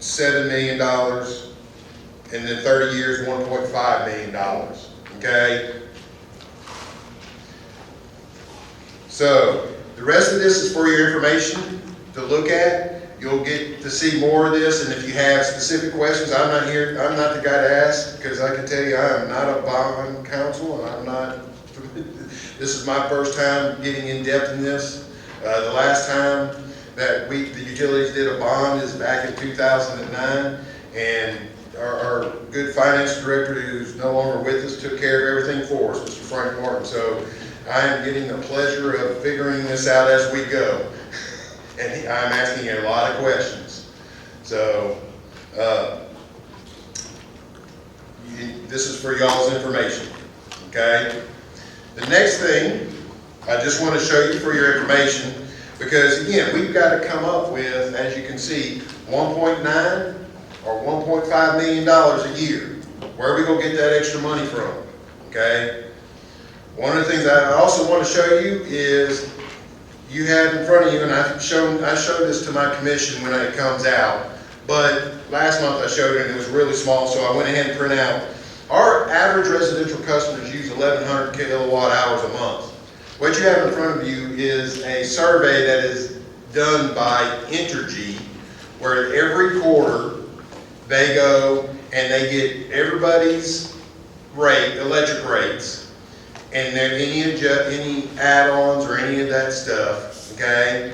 $7 million, and then 30 years, $1.5 million, okay? So, the rest of this is for your information to look at. You'll get to see more of this, and if you have specific questions, I'm not the guy to ask, because I can tell you I am not a bond counsel, and I'm not, this is my first time getting in depth in this. The last time that the utilities did a bond is back in 2009, and our good finance director, who's no longer with us, took care of everything for us, Mr. Frank Martin. So I am getting the pleasure of figuring this out as we go. And I'm asking you a lot of questions. So, this is for y'all's information, okay? The next thing, I just want to show you for your information, because again, we've got to come up with, as you can see, 1.9 or $1.5 million a year. Where are we going to get that extra money from, okay? One of the things I also want to show you is, you have in front of you, and I showed this to my commission when it comes out, but last month I showed it and it was really small, so I went ahead and print out. Our average residential customers use 1,100 kilowatt hours a month. What you have in front of you is a survey that is done by Entergy, where every quarter they go and they get everybody's rate, electric rates, and there any add-ons or any of that stuff, okay?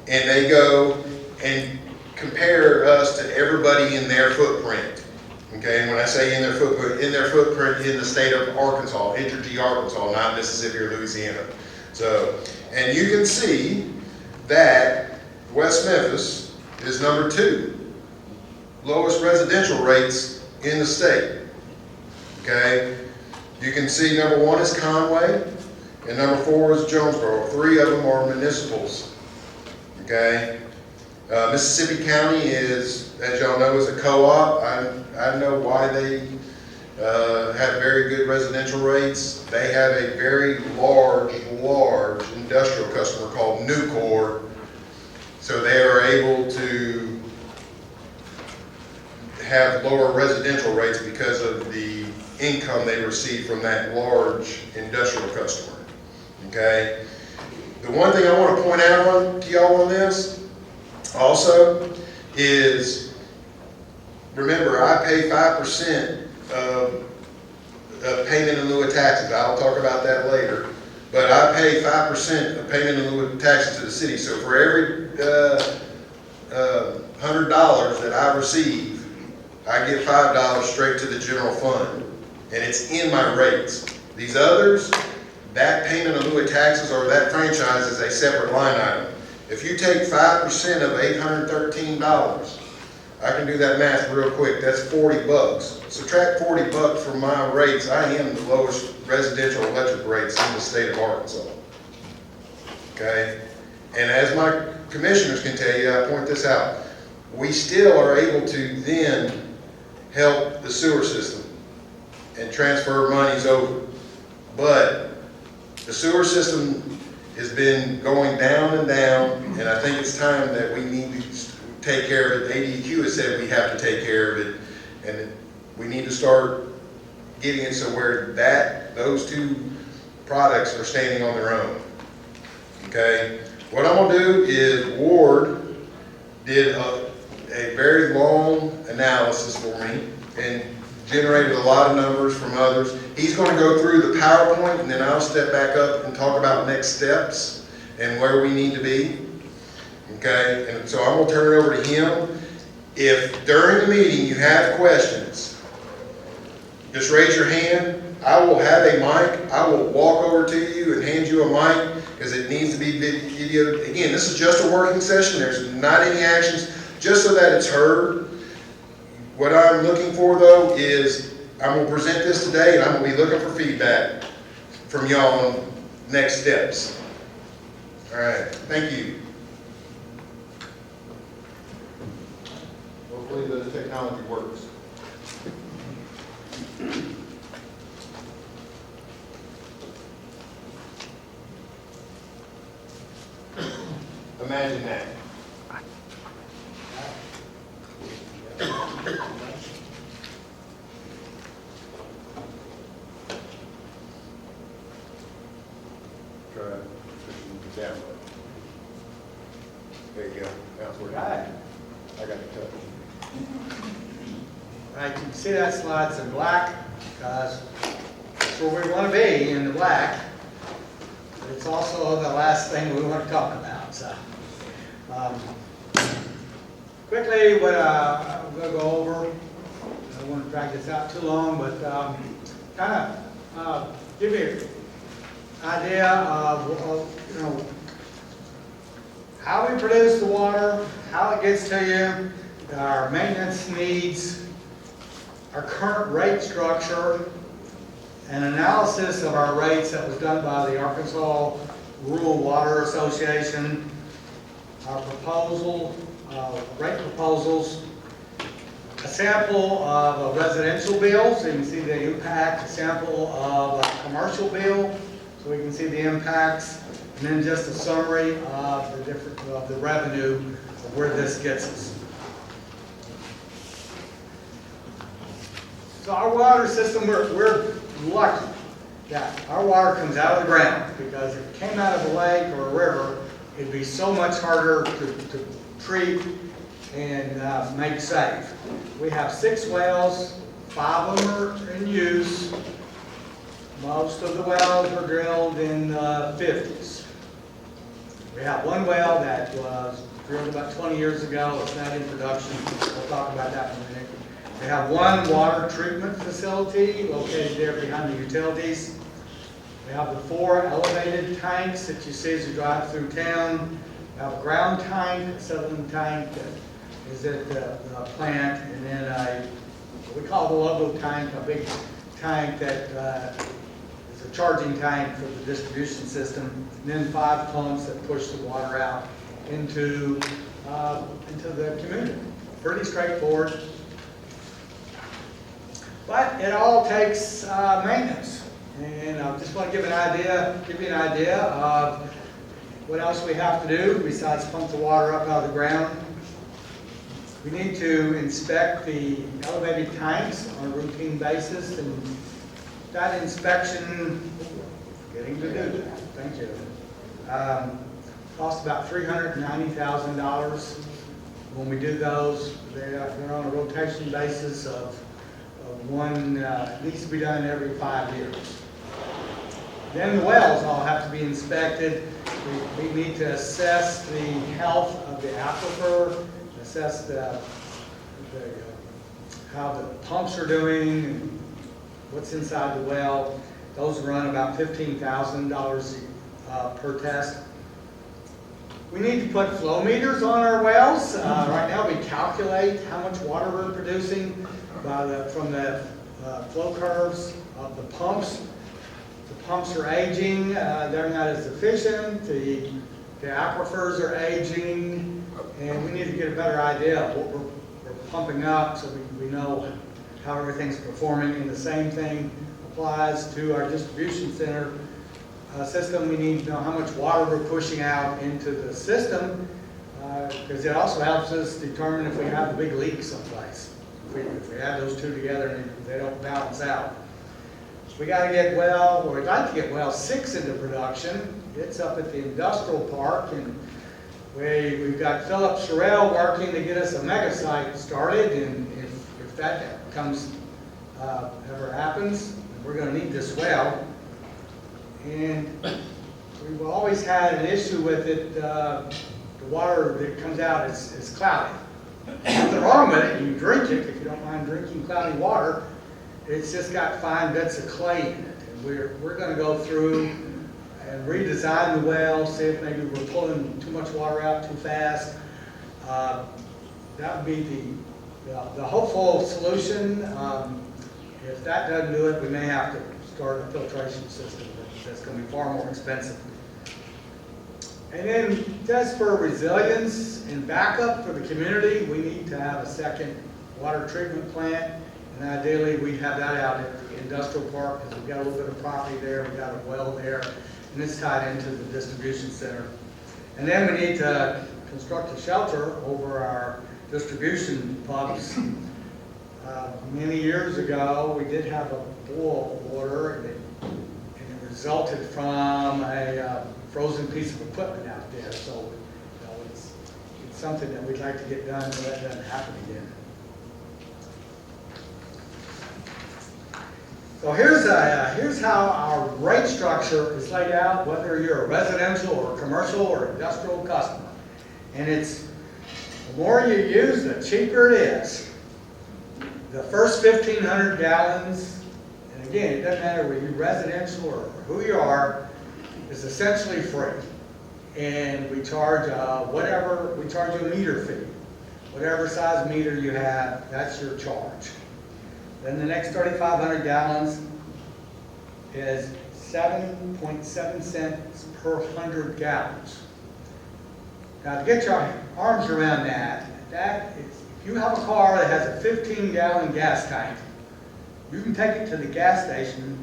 And they go and compare us to everybody in their footprint, okay? And when I say in their footprint in the state of Arkansas, Entergy, Arkansas, not Mississippi or Louisiana. So, and you can see that West Memphis is number 2, lowest residential rates in the state, okay? You can see number 1 is Conway, and number 4 is Jonesboro. 3 of them are municipals, okay? Mississippi County is, as y'all know, is a co-op. I know why they have very good residential rates. They have a very large industrial customer called Nucor, so they are able to have lower residential rates because of the income they receive from that large industrial customer, okay? The one thing I want to point out to y'all on this also is, remember, I pay 5% of payment in lieu of taxes. I'll talk about that later, but I pay 5% of payment in lieu of taxes to the city. So for every $100 that I receive, I get $5 straight to the general fund. And it's in my rates. These others, that payment in lieu of taxes or that franchise is a separate line item. If you take 5% of $813, I can do that math real quick. That's $40. Subtract $40 from my rates. I am the lowest residential electric rates in the state of Arkansas. Okay? And as my commissioners can tell you, I point this out, we still are able to then help the sewer system and transfer monies over. But the sewer system has been going down and down, and I think it's time that we need to take care of it. ADQ has said we have to take care of it, and we need to start getting it so where those 2 products are standing on their own. Okay? What I'm going to do is, Ward did a very long analysis for me and generated a lot of numbers from others. He's going to go through the PowerPoint, and then I'll step back up and talk about next steps and where we need to be. Okay, and so I'm going to turn it over to him. If during the meeting you have questions, just raise your hand. I will have a mic. I will walk over to you and hand you a mic because it needs to be videoed. Again, this is just a working session. There's not any actions, just so that it's heard. What I'm looking for, though, is I'm going to present this today, and I'm going to be looking for feedback from y'all on next steps. All right. Thank you. Hopefully the technology works. Imagine that. Try pushing it down. There you go. Now it's working. Right. I got the touch. Right, you can see that slide's in black because that's where we want to be, in the black. But it's also the last thing we want to talk about. So, quickly, what I'm going to go over, I don't want to drag this out too long, but kind of give you an idea of you know, how we produce the water, how it gets to you, our maintenance needs, our current rate structure, an analysis of our rates that was done by the Arkansas Rural Water Association, our proposal, rate proposals, a sample of a residential bill, so you can see the impact, a sample of a commercial bill, so we can see the impacts, and then just a summary of the different of the revenue of where this gets us. So our water system, we're lucky that our water comes out of the ground, because if it came out of a lake or a river, it'd be so much harder to treat and make safe. We have 6 wells, 5 of them are in use. Most of the wells were drilled in the 50s. We have 1 well that was drilled about 20 years ago. It's not in production. We'll talk about that in a minute. We have 1 water treatment facility located there behind the utilities. We have the 4 elevated tanks that you see as you drive through town. We have a ground tank, a southern tank that is at the plant, and then we call the logo tank, a big tank that is a charging tank for the distribution system, and then 5 pumps that push the water out into the community. Pretty straightforward. But it all takes maintenance, and I just want to give you an idea of what else we have to do besides pump the water up out of the ground. We need to inspect the elevated tanks on a routine basis, and that inspection, getting to do that, thank you, costs about $390,000 when we do those. They're on a rotation basis of one, needs to be done every 5 years. Then the wells all have to be inspected. We need to assess the health of the aquifer, assess how the pumps are doing, and what's inside the well. Those run about $15,000 per test. We need to put flow meters on our wells. Right now we calculate how much water we're producing from the flow curves of the pumps. The pumps are aging, they're not as efficient, the aquifers are aging, and we need to get a better idea of what we're pumping up so we know how everything's performing. And the same thing applies to our distribution center system. We need to know how much water we're pushing out into the system, because it also helps us determine if we have a big leak someplace. If we add those two together and they don't balance out. We got to get we'd like to get well 6 into production. It's up at the industrial park, and we've got Philip Sherrill working to get us a mega site started, and if that ever happens, we're going to need this well. And we've always had an issue with it. The water that comes out is cloudy. Nothing wrong with it. You drink it if you don't mind drinking cloudy water. It's just got fine bits of clay in it. And we're going to go through and redesign the well, see if maybe we're pulling too much water out too fast. That would be the hopeful solution. If that doesn't do it, we may have to start a filtration system that's going to be far more expensive. And then just for resilience and backup for the community, we need to have a second water treatment plant. And ideally, we'd have that out at the industrial park, because we've got a little bit of property there, we've got a well there, and it's tied into the distribution center. And then we need to construct a shelter over our distribution pumps. Many years ago, we did have a boil order, and it resulted from a frozen piece of equipment out there. So, you know, it's something that we'd like to get done so that doesn't happen again. So here's how our rate structure is laid out, whether you're a residential or commercial or industrial customer. And it's, the more you use, the cheaper it is. The first 1,500 gallons, and again, it doesn't matter whether you're residential or who you are, is essentially free. And we charge we charge you a meter fee. Whatever size meter you have, that's your charge. Then the next 3,500 gallons is 7.7 cents per 100 gallons. Now, to get your arms around that is, if you have a car that has a 15-gallon gas tank, you can take it to the gas station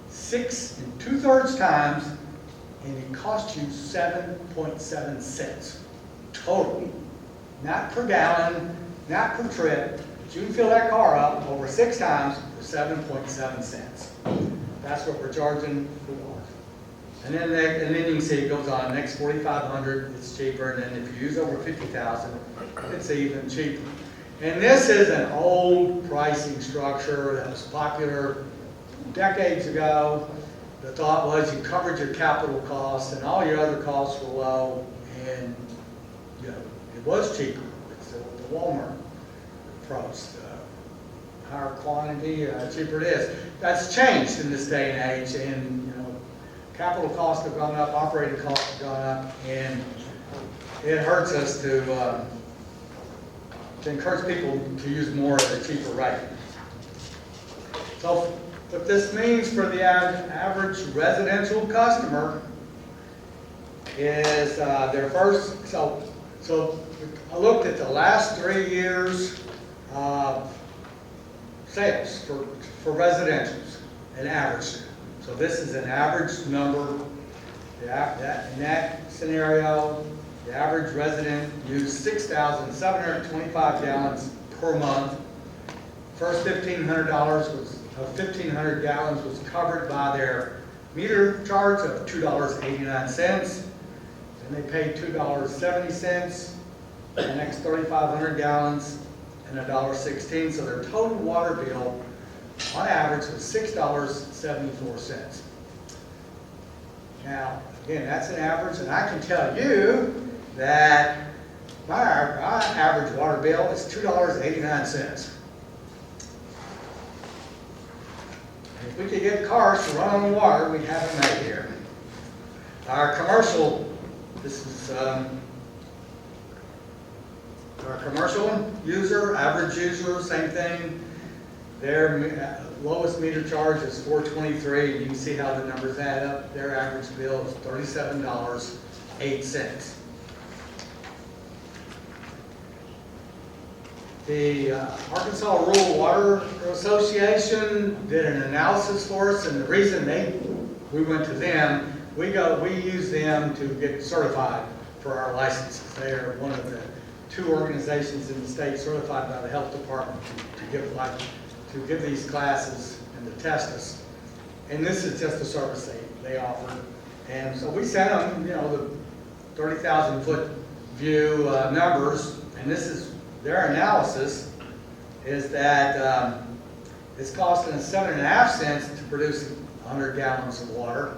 6 2/3 times, and it costs you 7.7 cents total. Not per gallon, not per trip. You can fill that car up over 6 times for 7.7 cents. That's what we're charging for. And then you can see it goes on. Next 4,500, it's cheaper. And then if you use over 50,000, it's even cheaper. And this is an old pricing structure that was popular decades ago. The thought was you covered your capital costs and all your other costs were low, and you know it was cheaper. It's the Walmart approach. Higher quantity, cheaper it is. That's changed in this day and age, and you know, capital costs have gone up, operating costs have gone up, and it hurts us to encourage people to use more at a cheaper rate. So what this means for the average residential customer is their first. So I looked at the last 3 years. Sales for residentials, an average. So this is an average number. In that scenario, the average resident used 6,725 gallons per month. First $1,500 of 1,500 gallons was covered by their meter charge of $2.89. Then they paid $2.70. The next 3,500 gallons. And $1.16, so their total water bill on average was $6.74. Now, again, that's an average, and I can tell you that my average water bill is $2.89. If we could get cars to run on water, we'd have them made here. Our commercial, this is our commercial user, average user, same thing. Their lowest meter charge is $4.23, and you can see how the numbers add up. Their average bill is $37.08. The Arkansas Rural Water Association did an analysis for us, and the reason we went to them, we use them to get certified for our licenses. They are one of the 2 organizations in the state certified by the health department to give these classes and to test us. And this is just a service they offer. And so we sent them, you know, the 30,000 foot view numbers, and this is their analysis is that it's costing us 7.5 cents to produce 100 gallons of water,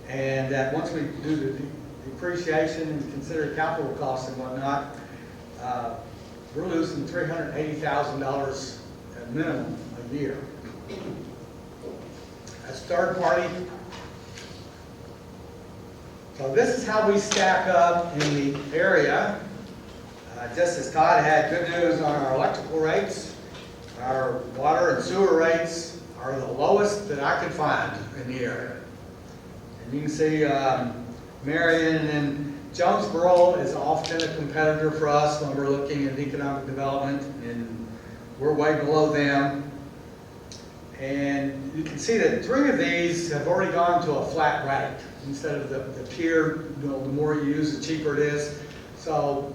and that once we do the depreciation and consider capital costs and whatnot, we're losing $380,000 at minimum a year. That's third party. So this is how we stack up in the area. Just as Todd had good news on our electrical rates, our water and sewer rates are the lowest that I could find in the area. And you can see Marion and Jonesboro is often a competitor for us when we're looking at economic development, and we're way below them. And you can see that 3 of these have already gone to a flat rate instead of the tier. You know, the more you use, the cheaper it is. So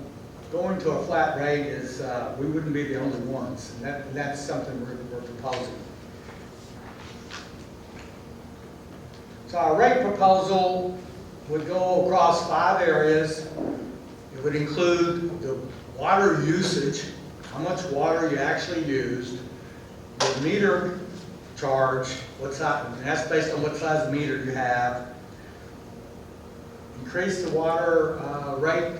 going to a flat rate is, we wouldn't be the only ones, and that's something we're proposing. So our rate proposal would go across 5 areas. It would include the water usage, how much water you actually used, the meter charge, and that's based on what size meter you have. Increase the water rate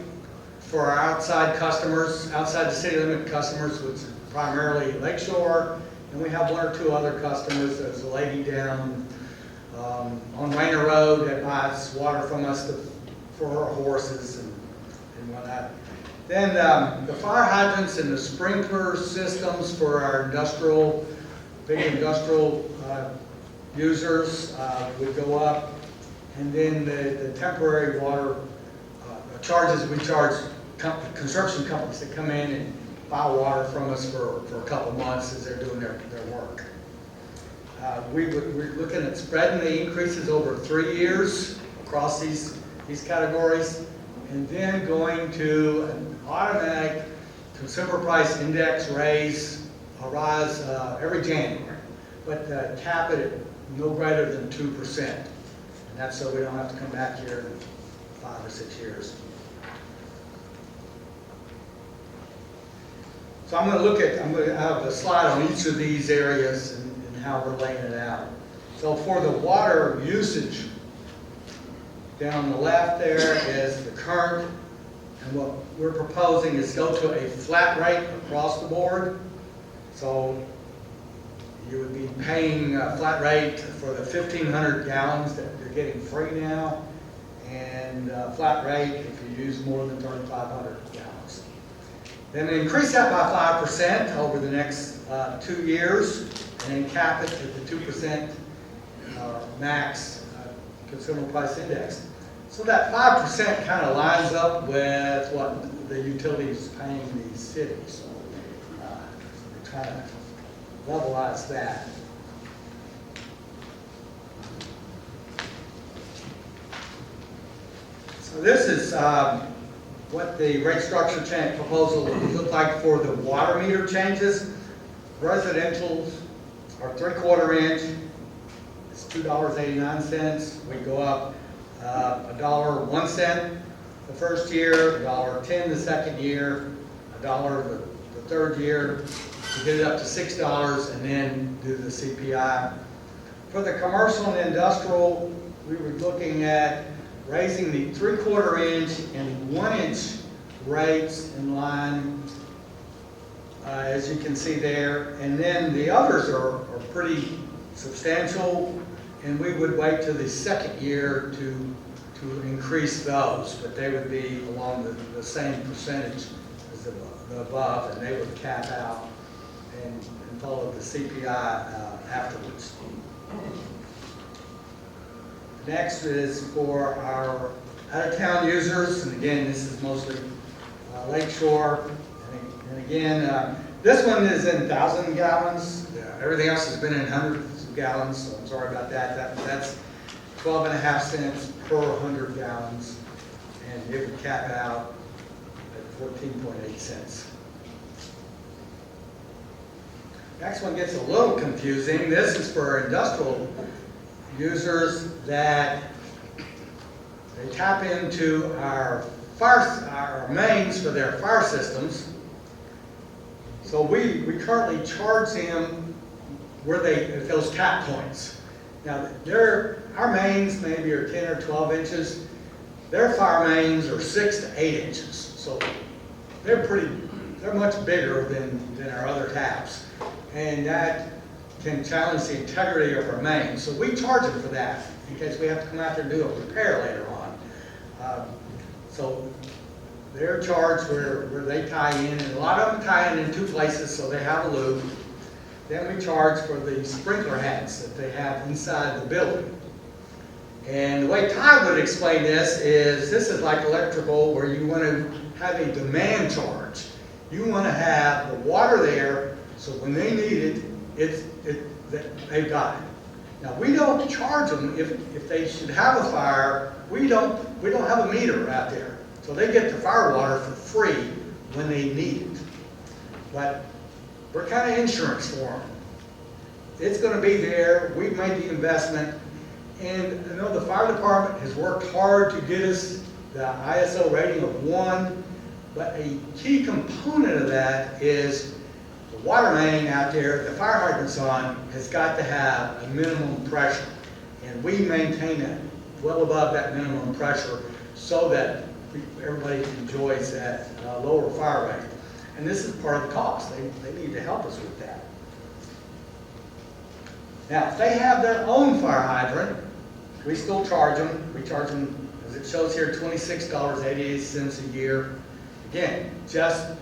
for our outside customers, outside the city limit customers, which is primarily Lakeshore, and we have 1 or 2 other customers. There's a lady down on Rainer Road that buys water from us for her horses and whatnot. Then the fire hydrants and the sprinkler systems for our big industrial users would go up. And then the temporary water charges we charge construction companies that come in and buy water from us for a couple of months as they're doing their work. We're looking at spreading the increases over 3 years across these categories, and then going to an automatic consumer price index rise every January, but cap it at no greater than 2%. And that's so we don't have to come back here in 5 or 6 years. So I'm going to have a slide on each of these areas and how we're laying it out. So for the water usage, down on the left there is the current, and what we're proposing is go to a flat rate across the board. So you would be paying a flat rate for the 1,500 gallons that you're getting free now, and a flat rate if you use more than 3,500 gallons. Then increase that by 5% over the next 2 years, and then cap it at the 2% max consumer price index. So that 5% kind of lines up with what the utilities is paying these cities. We're trying to levelize that. So this is what the rate structure change proposal would look like for the water meter changes. Residential are 3/4 inch. It's $2.89. We go up $1.01 the first year, $1.10 the second year, $1 the third year. We get it up to $6 and then do the CPI. For the commercial and industrial, we were looking at raising the 3/4 inch and 1 inch rates in line, as you can see there. And then the others are pretty substantial, and we would wait till the second year to increase those, but they would be along the same percentage as the above, and they would cap out and follow the CPI afterwards. Next is for our out-of-town users, and again, this is mostly Lakeshore. And again, this one is in 1,000 gallons. Everything else has been in hundreds of gallons, so I'm sorry about that. That's 12.5 cents per 100 gallons, and it would cap out at 14.8 cents. Next one gets a little confusing. This is for industrial users that they tap into our mains for their fire systems. So we currently charge them at those tap points. Now our mains maybe are 10 or 12 inches. Their fire mains are 6 to 8 inches. So they're much bigger than our other taps. And that can challenge the integrity of our mains. So we charge them for that in case we have to come out there and do a repair later on. So they're charged where they tie in, and a lot of them tie in 2 places, so they have a loop. Then we charge for the sprinkler heads that they have inside the building. And the way Todd would explain this is like electrical, where you want to have a demand charge. You want to have the water there, so when they need it, they've got it. Now we don't charge them if they should have a fire. We don't have a meter out there, so they get the fire water for free when they need it. But we're kind of insurance for them. It's going to be there. We've made the investment. And I know the fire department has worked hard to get us the ISO rating of 1, but a key component of that is the water main out there, the fire hydrant's on, has got to have a minimum pressure. And we maintain it well above that minimum pressure so that everybody enjoys that lower fire rate. And this is part of the cost. They need to help us with that. Now, if they have their own fire hydrant, we still charge them. We charge them, as it shows here, $26.88 a year. Again, just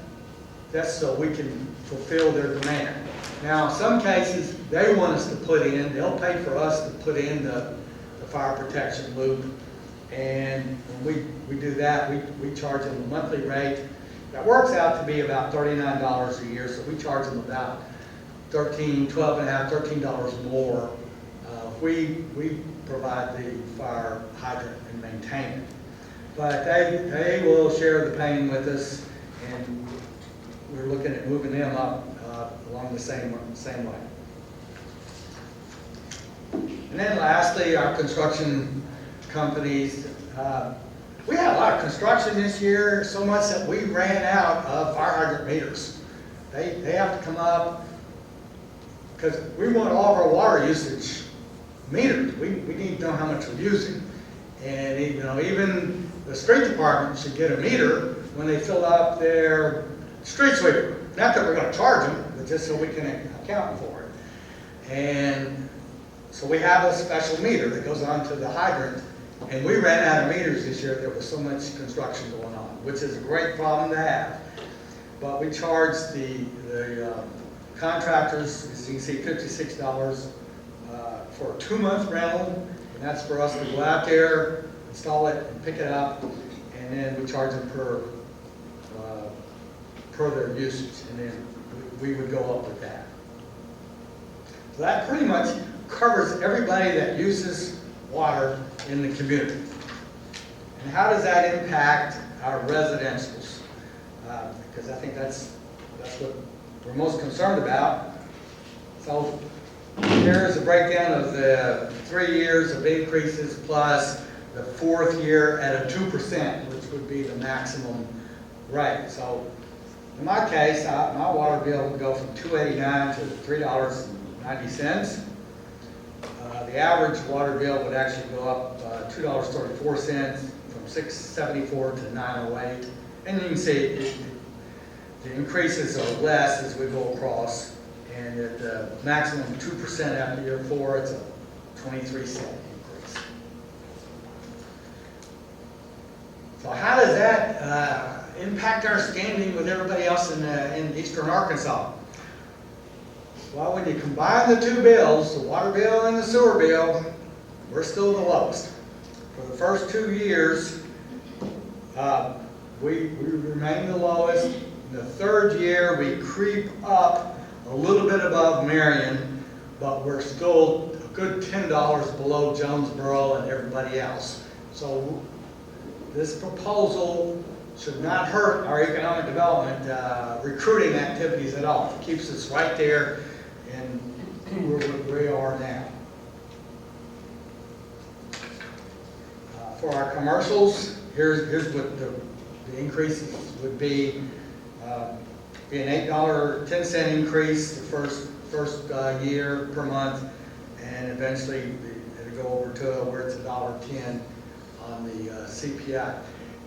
so we can fulfill their demand. Now, in some cases, they want us to put in, they'll pay for us to put in the fire protection loop. And when we do that, we charge them a monthly rate. That works out to be about $39 a year, so we charge them about $13 more. We provide the fire hydrant and maintain it. But they will share the pain with us, and we're looking at moving them up along the same way. And then lastly, our construction companies. We had a lot of construction this year, so much that we ran out of fire hydrant meters. They have to come up, because we want all of our water usage metered. We need to know how much we're using. And even the street department should get a meter when they fill up their street sweeper. Not that we're going to charge them, but just so we can account for it. And so we have a special meter that goes onto the hydrant. And we ran out of meters this year. There was so much construction going on, which is a great problem to have. But we charged the contractors, as you can see, $56 for a 2-month rental. And that's for us to go out there, install it, and pick it up. And then we charge them per their usage. And then we would go up with that. So that pretty much covers everybody that uses water in the community. And how does that impact our residentials? Because I think that's what we're most concerned about. So here's a breakdown of the 3 years of increases plus the 4th year at a 2%, which would be the maximum rate. So in my case, my water bill would go from $2.89 to $3.90. The average water bill would actually go up $2.34 from $6.74 to $9.08. And you can see the increases are less as we go across. And at the maximum 2% after year 4, it's a 23-cent increase. So how does that impact our standing with everybody else in eastern Arkansas? Well, when you combine the two bills, the water bill and the sewer bill, we're still the lowest. For the first 2 years, we remain the lowest. In the 3rd year, we creep up a little bit above Marion, but we're still a good $10 below Jonesboro and everybody else. So this proposal should not hurt our economic development recruiting activities at all. It keeps us right there and where we are now. For our commercials, here's what the increases would be. Be an $8.10 increase the first year per month, and eventually it'll go over to where it's $1.10 on the CPI.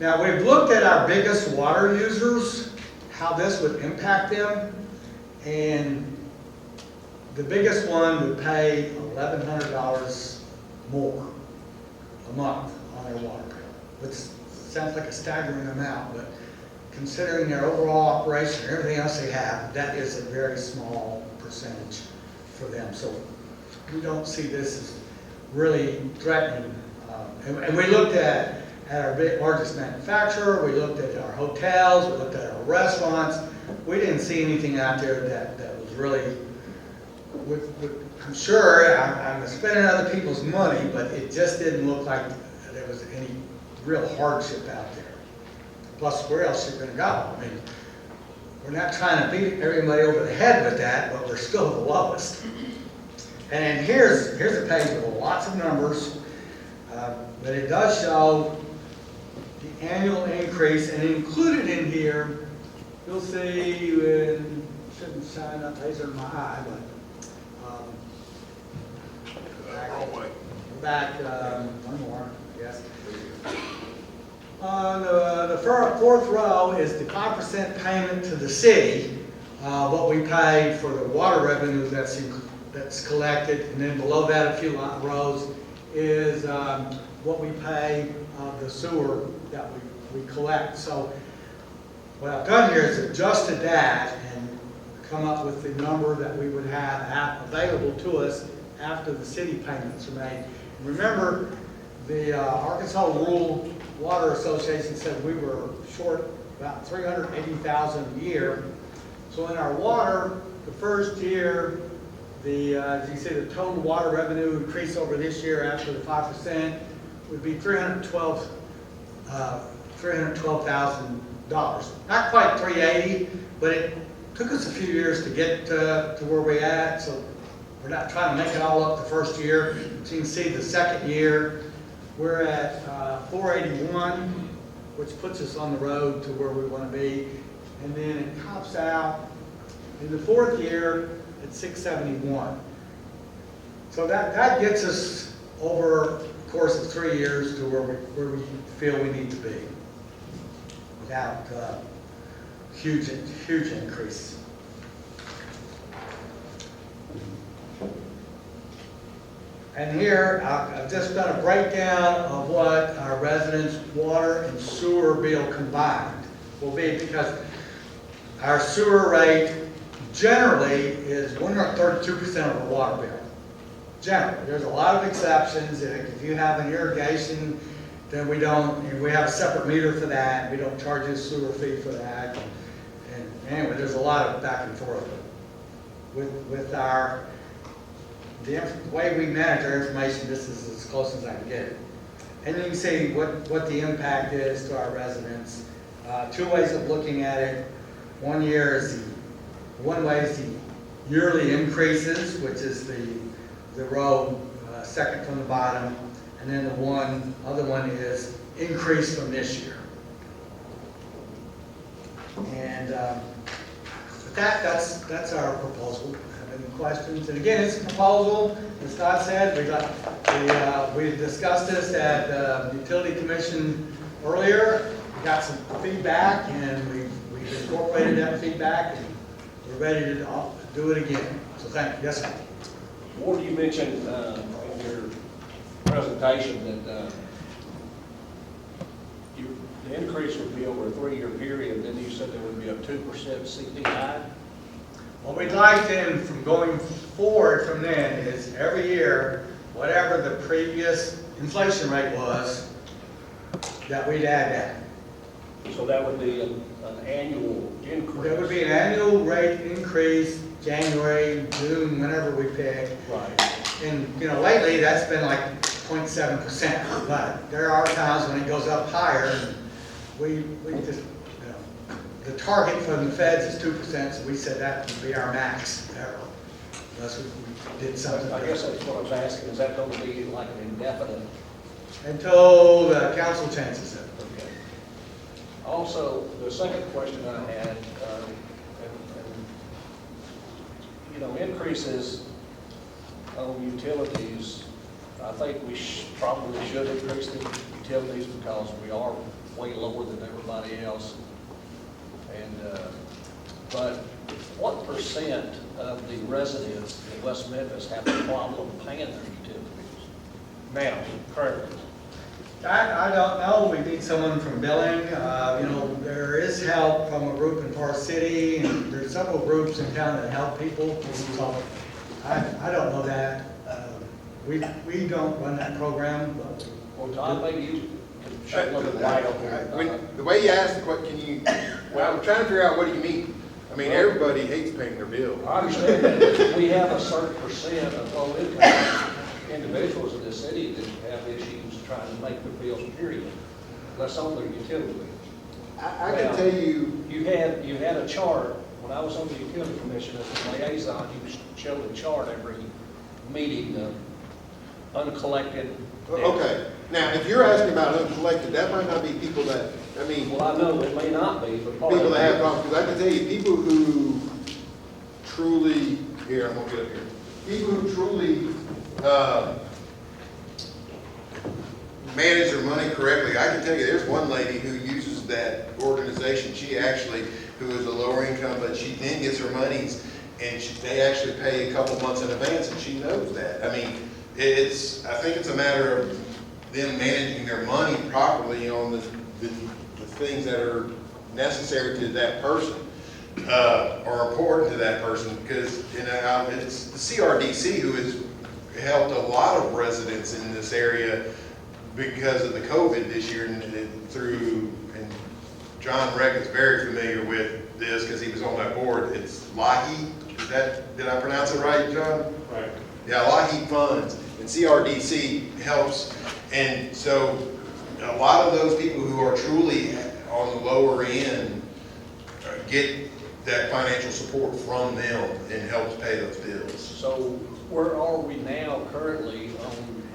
Now we've looked at our biggest water users, how this would impact them, and the biggest one would pay $1,100 more a month on their water bill, which sounds like a staggering amount, but considering their overall operation and everything else they have, that is a very small percentage for them. So we don't see this as really threatening. And we looked at our largest manufacturer, we looked at our hotels, we looked at our restaurants. We didn't see anything out there that was really, I'm sure I'm spending other people's money, but it just didn't look like there was any real hardship out there. Plus, where else are you going to go? I mean, we're not trying to beat everybody over the head with that, but we're still the lowest. And here's a page with lots of numbers, but it does show the annual increase, and included in here, you'll see, shouldn't shine up laser in my eye, but back, one more, yes. The fourth row is the 5% payment to the city, what we pay for the water revenue that's collected, and then below that, a few rows, is what we pay the sewer that we collect. So what I've done here is adjusted that and come up with the number that we would have available to us after the city payments are made. Remember, the Arkansas Rural Water Association said we were short about $380,000 a year. So in our water, the first year, as you see, the total water revenue increase over this year after the 5% would be $312,000. Not quite 380, but it took us a few years to get to where we're at. So we're not trying to make it all up the first year. So you can see the second year, we're at 481, which puts us on the road to where we want to be. And then it tops out in the fourth year at 671. So that gets us over the course of 3 years to where we feel we need to be without huge increase. And here, I've just done a breakdown of what our residents' water and sewer bill combined will be, because our sewer rate generally is 132% of our water bill. Generally, there's a lot of exceptions. If you have an irrigation, then we have a separate meter for that. We don't charge you a sewer fee for that. And anyway, there's a lot of back and forth with the way we manage our information. This is as close as I can get it. And you can see what the impact is to our residents. Two ways of looking at it. One way is the yearly increases, which is the row second from the bottom, and then the other one is increase from this year. And that's our proposal. Have any questions? And again, it's a proposal. As Scott said, we discussed this at the Utility Commission earlier. We got some feedback, and we've incorporated that feedback, and we're ready to do it again. So thank you. Yes, sir. Ward, you mentioned in your presentation that the increase would be over a 3-year period. Then you said there would be a 2% CPI. What we'd like then, from going forward from then, is every year, whatever the previous inflation rate was, that we'd add that. So that would be an annual increase. There would be an annual rate increase, January, June, whenever we pick. Right. And, lately, that's been like 0.7%. But there are times when it goes up higher, and we just, the target from the feds is 2%, so we said that would be our max ever, unless we did something. I guess that's what I was asking. Is that going to be like an indefinite? Until the council changes it. Okay. Also, the second question I had, increases on utilities, I think we probably should increase the utilities because we are way lower than everybody else. And but what percent of the residents in West Memphis have a problem paying their utilities now, currently? I don't know. We need someone from billing. There is help from a group in Park City, and there's several groups in town that help people. So I don't know that. We don't run that program. But Well, Todd, maybe you can shed a little light on that. The way you asked the question, well, I'm trying to figure out what do you mean? I mean, everybody hates paying their bill. I understand that we have a certain percent of low income individuals in this city that have issues trying to make their bills, period. That's on their utility bills. I can tell you, You had a chart, when I was on the utility commission as a liaison, you showed a chart every meeting of uncollected debt. okay, now, if you're asking about uncollected, that might not be people that, I mean, Well, I know it may not be, but part of people it that have is. problems, because I can tell you, people who truly, here, I'm gonna get up here. People who truly, manage their money correctly. I can tell you, there's one lady who uses that organization. She actually, who is a lower income, but she then gets her monies, and they actually pay a couple months in advance, and she knows that. I mean, I think it's a matter of them managing their money properly on the things that are necessary to that person, or important to that person, because, it's the CRDC who has helped a lot of residents in this area because of the COVID this year, and John Reck is very familiar with this because he was on that board. It's LAHI, did I pronounce it right, John? Right. Yeah, LAHI funds, and CRDC helps, and so a lot of those people who are truly on the lower end get that financial support from them and helps pay those bills. So where are we now currently on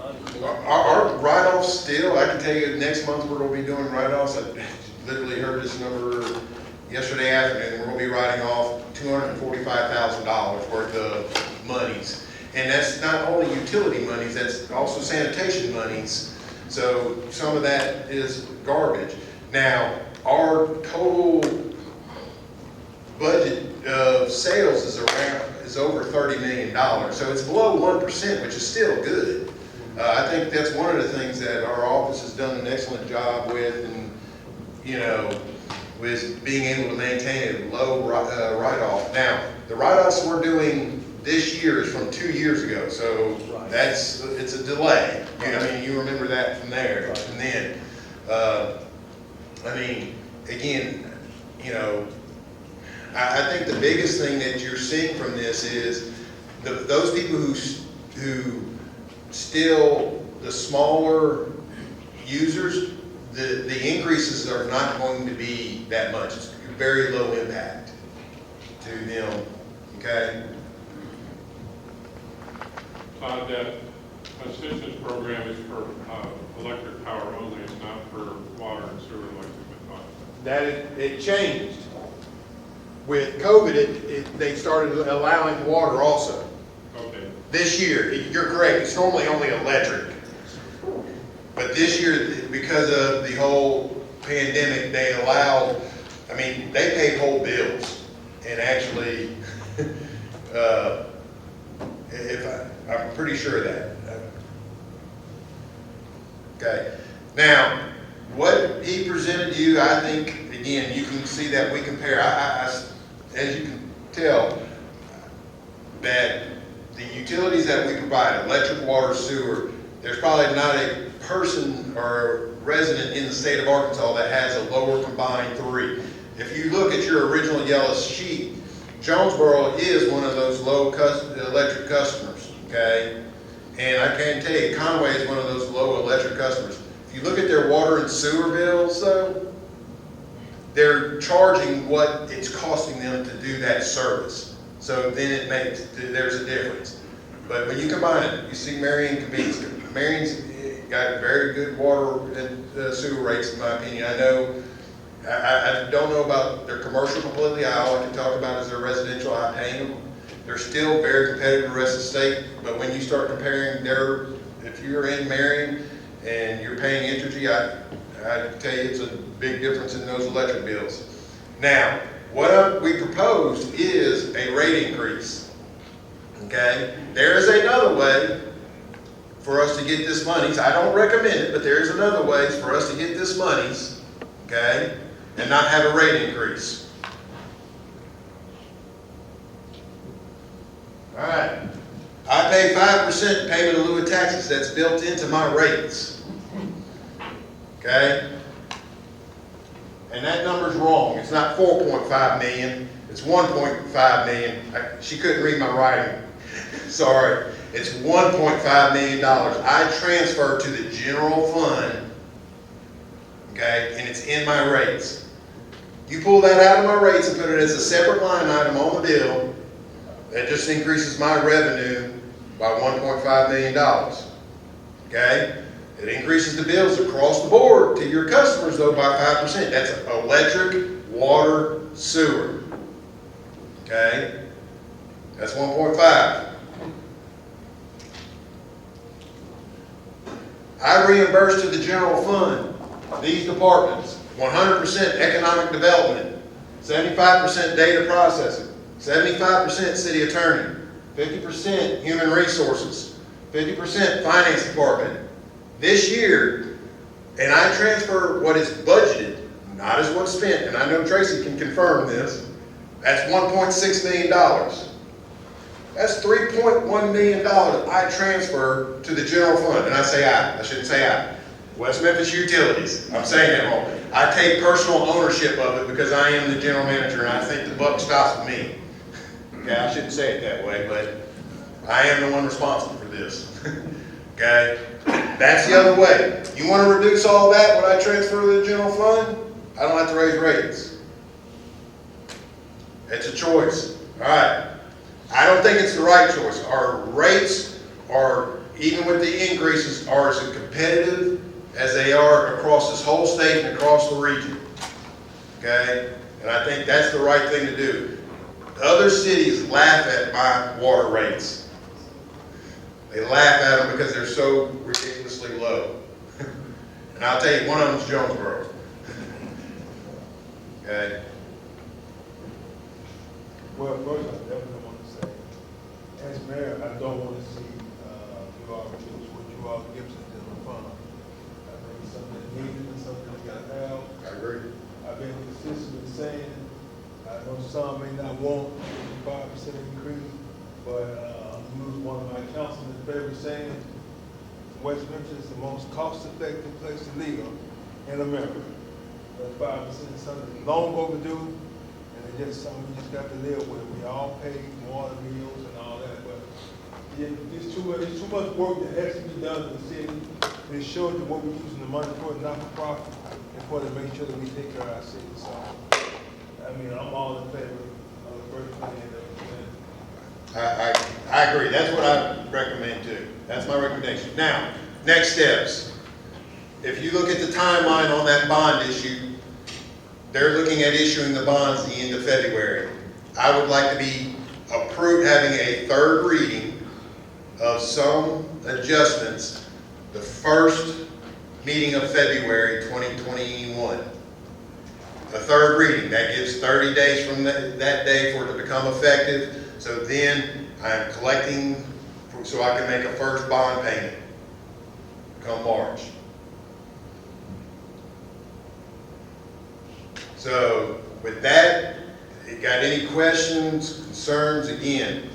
uncollected? Our write-offs still, I can tell you, next month we're gonna be doing write-offs. I literally heard this number yesterday afternoon. We're gonna be writing off $245,000 worth of monies. And that's not only utility monies, that's also sanitation monies. So some of that is garbage. Now, our total budget of sales is over $30 million. So it's below 1%, which is still good. I think that's one of the things that our office has done an excellent job with, and, with being able to maintain a low write-off. Now, the write-offs we're doing this year is from 2 years ago, so Right. it's a delay. You remember that from there, Right. and then, again, I think the biggest thing that you're seeing from this is those people who still, the smaller users, the increases are not going to be that much. It's very low impact to them, okay? That assistance program is for electric power only, it's not for water and sewer like we've been talking that it changed. With COVID, they started allowing water also. about. Okay. This year, you're correct, it's normally only electric. But this year, because of the whole pandemic, they allowed, they paid whole bills. And actually, I'm pretty sure of that. Okay. Now, what he presented to you, I think, again, you can see that we compare. As you can tell, that the utilities that we provide, electric, water, sewer, there's probably not a person or resident in the state of Arkansas that has a lower combined 3. If you look at your original yellow sheet, Jonesboro is one of those low electric customers, okay? And I can tell you, Conway is one of those low electric customers. If you look at their water and sewer bills, though, they're charging what it's costing them to do that service. So then there's a difference. But when you combine it, you see Marion competes. Marion's got very good water and sewer rates, in my opinion. I don't know about their commercial completely. All I can talk about is their residential. I pay them. They're still very competitive with the rest of the state. But when you start comparing if you're in Marion and you're paying Entergy, I tell you it's a big difference in those electric bills. Now, what we proposed is a rate increase. Okay? There is another way for us to get this money. I don't recommend it, but there is another way for us to get this money, okay, and not have a rate increase. All right. I pay 5% payment in lieu of taxes. That's built into my rates. Okay? And that number's wrong. It's not 4.5 million. It's 1.5 million. She couldn't read my writing. Sorry. It's $1.5 million. I transfer to the general fund, okay, and it's in my rates. You pull that out of my rates and put it as a separate line item on the bill, that just increases my revenue by $1.5 million. Okay? It increases the bills across the board to your customers though by 5%. That's electric, water, sewer. Okay? That's 1.5. I reimburse to the general fund these departments, 100% economic development, 75% data processing, 75% city attorney, 50% human resources, 50% finance department. This year, and I transfer what is budgeted, not as what's spent, and I know Tracy can confirm this, that's $1.6 million. That's $3.1 million I transfer to the general fund, and I say I shouldn't say I. West Memphis Utilities, I'm saying that wrong. I take personal ownership of it because I am the general manager and I think the buck stops with me. Okay, I shouldn't say it that way, but I am the one responsible for this. Okay, that's the other way. You want to reduce all that when I transfer to the general fund? I don't have to raise rates. It's a choice. All right. I don't think it's the right choice. Our rates are, even with the increases, are as competitive as they are across this whole state and across the region. Okay? And I think that's the right thing to do. Other cities laugh at my water rates. They laugh at them because they're so ridiculously low. And I'll tell you, one of them is Jonesboro. Okay? Well, first, I definitely want to say, as mayor, I don't want to see you all reduce what you all give to the general fund. I think it's something that's needed and something we got to have. I agree. I've been consistently saying, I know some may not want a 5% increase, but use one of my councilman's favorite saying, West Memphis is the most cost-effective place to live in America. That 5% is something long overdue. It's just something we just got to live with. We all pay water bills and all that, but it's too much work that has to be done in the city. It shows you what we're using the money for, not for profit, and for to make sure that we take care of our city. So, I mean, I'm all in favor of the first plan that we I agree. That's what I recommend too. That's my recommendation. Now, next steps. If you look at the timeline on that bond issue, they're looking at issuing the bonds the end of February. I would like to be approved having a third reading of some adjustments the first meeting of February 2021. A third reading, that gives 30 days from that day for it to become effective. So then I'm collecting so I can make a first bond payment come March. So with that, you got any questions, concerns? Again,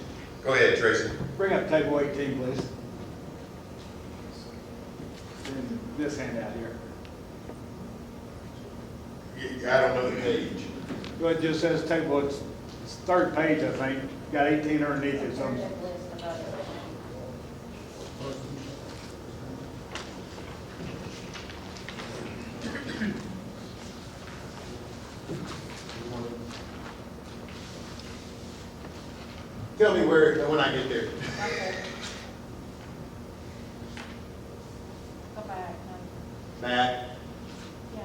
go ahead, Tracy. Bring up table 18, please. In this handout here. I don't know the page. Well, it just says table, it's third page, I think. Got 18 underneath it, so. Tell me where, when I get there. Okay. Go back, Back. yeah,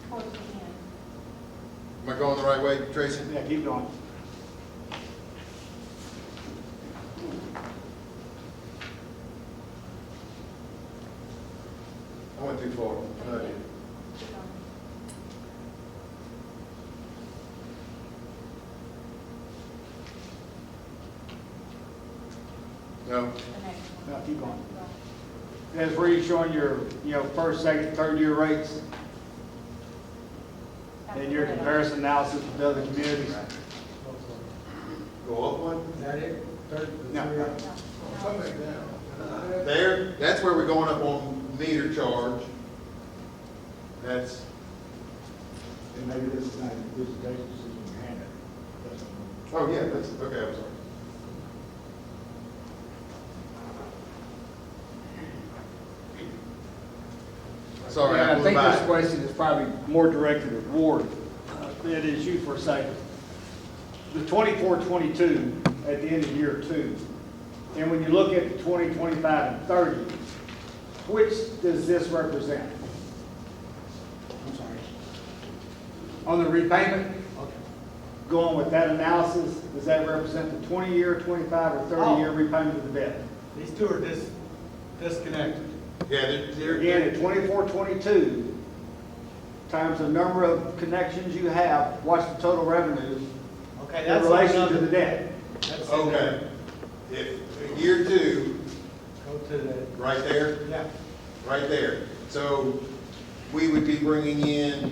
towards the end. Am I going the right way, Tracy? Yeah, keep going. I went too far. No, I didn't. No. The next one. No, keep going. That's where you're showing your, first, second, third year rates and your comparison analysis with other communities. Go up one. Is that it? Third? Come back down. There. That's where we're going up on meter charge. That's, And maybe this is not, this is data decision in your hand. oh yeah, that's, okay, I'm sorry. Sorry, Yeah, I I'm think going this back. question is probably more directed at Ward. it is you for a second. The 24-22 at the end of year 2, and when you look at the 20, 25, and 30, which does this represent? I'm sorry. On the repayment, Okay. going with that analysis, does that represent the 20-year, 25, or 30-year repayment of the debt? These two are disconnected. Yeah, Again, at 24-22, times the number of connections you have, what's the total revenue Okay, in that's relation to another- the debt? that's okay. If, year 2, Go to the, right there, yeah, right there. So we would be bringing in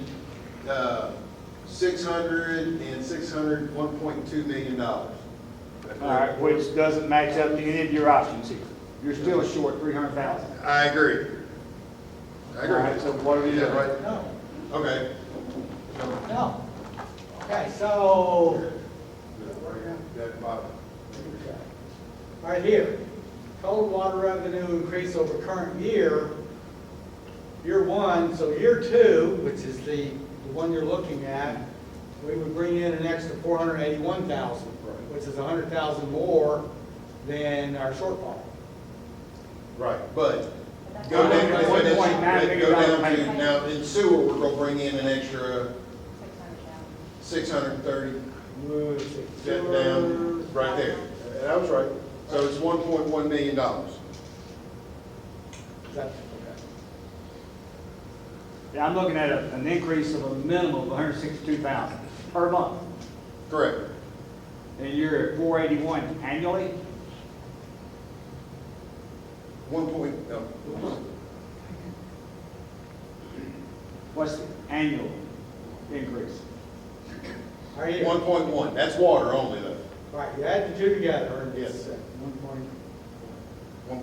600 and 600, $1.2 million. All right, which doesn't match up to any of your options here. You're still short 300,000. I agree. I agree. All right, so what are we Is that doing? right? no, Okay. no. Okay, so, That bottom. right here, total water revenue increase over current year, year 1, so year 2, which is the one you're looking at, we would bring in an extra 481,000, which is 100,000 more than our shortfall. Right, but But go that's down, not go down to, now in sewer, we're gonna bring in an extra 630, that down, right there. That was right. So it's $1.1 million. Is that, okay. Yeah, I'm looking at an increase of a minimum of 162,000 per month. Correct. And you're at 481 annually? 1 point, no, What's the annual increase? Right here. 1.1, that's water only though. Right, you add the two together, and it's Yes. 1 point.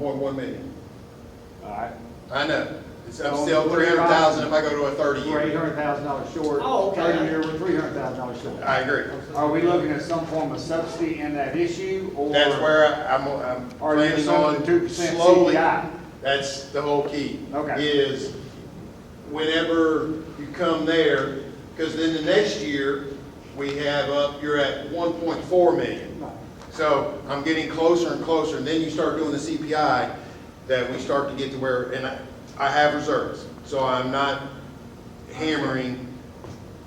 1.1 million. All right. I know. I'm So still what are your 300,000 if I options? go to a 30 We're year. $800,000 short. Oh, okay. 30 year, we're $300,000 short. I agree. Are we looking at some form of subsidy in that issue, or? That's where I'm Are you planning assuming on the 2% slowly. CPI? That's the whole key. Okay. Is whenever you come there, because then the next year, we have up, you're at 1.4 million. No. So I'm getting closer and closer, and then you start doing the CPI, that we start to get to where, and I have reserves, so I'm not hammering.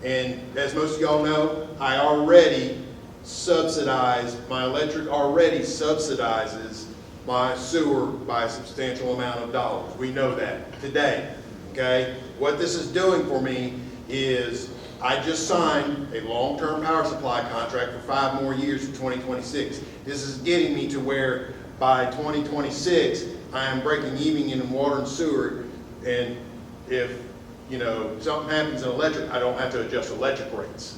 And as most of y'all know, I already subsidize, my electric already subsidizes my sewer by a substantial amount of dollars. We know that today, okay? What this is doing for me is I just signed a long-term power supply contract for 5 more years to 2026. This is getting me to where by 2026, I am breaking even in water and sewer. And if, you know, something happens in electric, I don't have to adjust electric rates.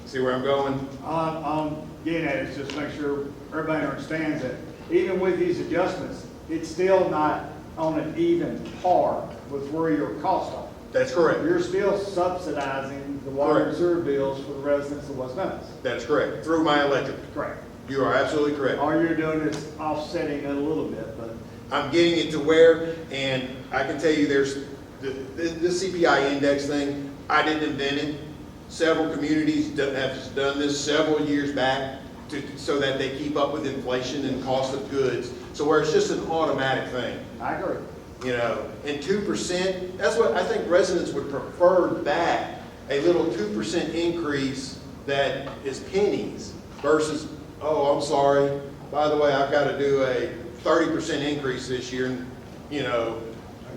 See where I'm going? I'm getting at is just make sure everybody understands that even with these adjustments, it's still not on an even par with where your costs are. That's correct. You're still subsidizing the water and sewer bills for the residents of West Memphis. That's correct, through my electric. Correct. You are absolutely correct. All you're doing is offsetting it a little bit, but I'm getting it to where, and I can tell you there's, the CPI index thing, I didn't invent it. Several communities have done this several years back so that they keep up with inflation and cost of goods. So where it's just an automatic thing, I agree. you know. And 2%, that's what I think residents would prefer that, a little 2% increase that is pennies versus, oh, I'm sorry, by the way, I've got to do a 30% increase this year, and, you know.